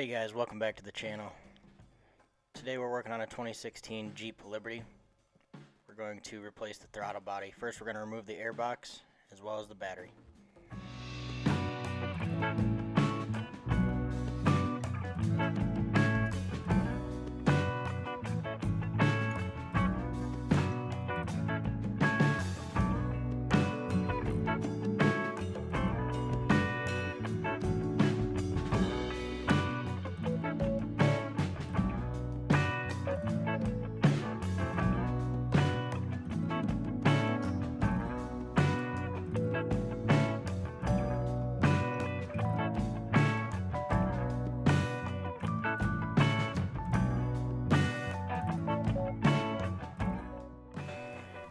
Hey guys, welcome back to the channel. Today we're working on a 2016 Jeep Liberty. We're going to replace the throttle body. First we're going to remove the airbox as well as the battery.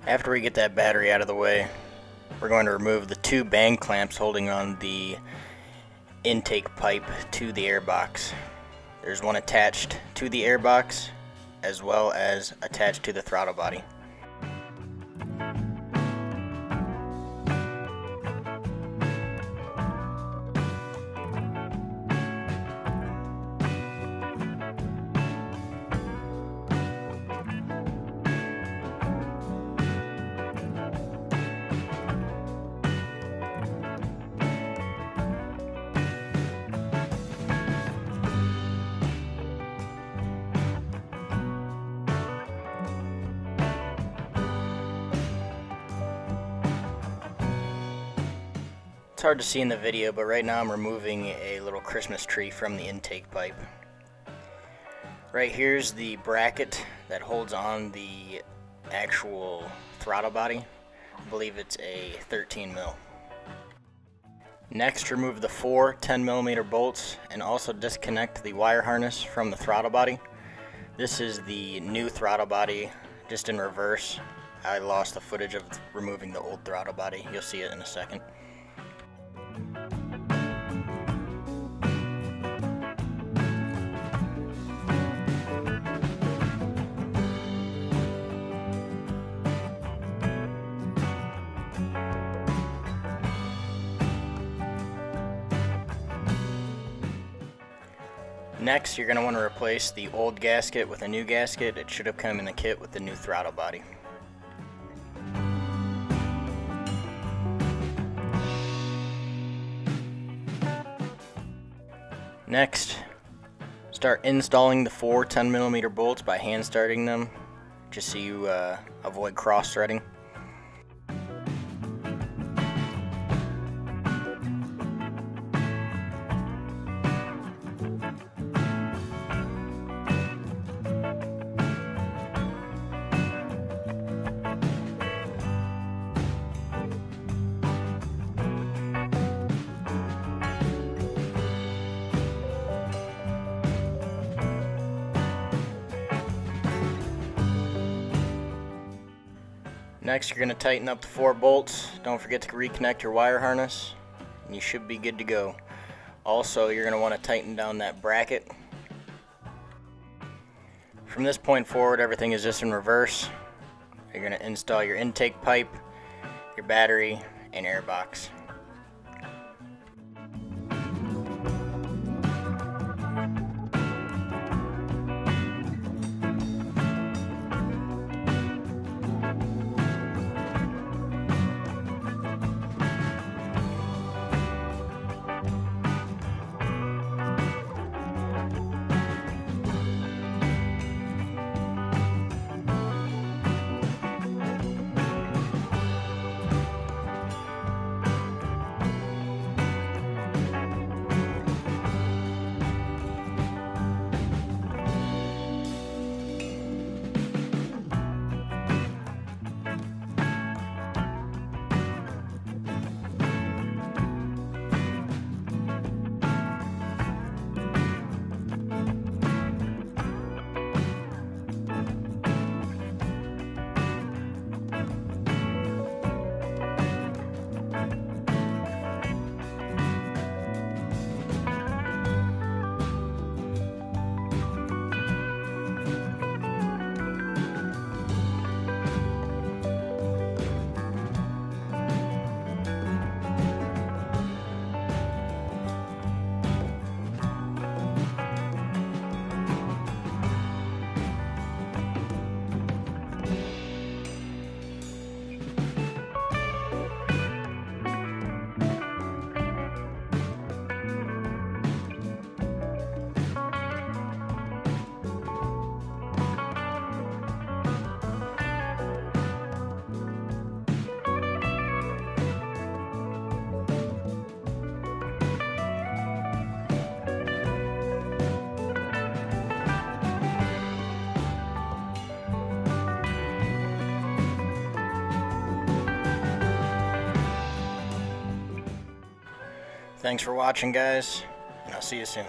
After we get that battery out of the way, we're going to remove the two bang clamps holding on the intake pipe to the airbox. There's one attached to the airbox as well as attached to the throttle body. It's hard to see in the video, but right now I'm removing a little Christmas tree from the intake pipe. Right here's the bracket that holds on the actual throttle body. I believe it's a 13 mil. Next, remove the four 10mm bolts and also disconnect the wire harness from the throttle body. This is the new throttle body, just in reverse. I lost the footage of removing the old throttle body. You'll see it in a second. Next, you're going to want to replace the old gasket with a new gasket. It should have come in the kit with the new throttle body. Next, start installing the four 10mm bolts by hand starting them, just so you avoid cross-threading. Next, you're going to tighten up the four bolts. Don't forget to reconnect your wire harness, and you should be good to go. Also, you're going to want to tighten down that bracket. From this point forward, everything is just in reverse. You're going to install your intake pipe, your battery, and airbox. Thanks for watching, guys, and I'll see you soon.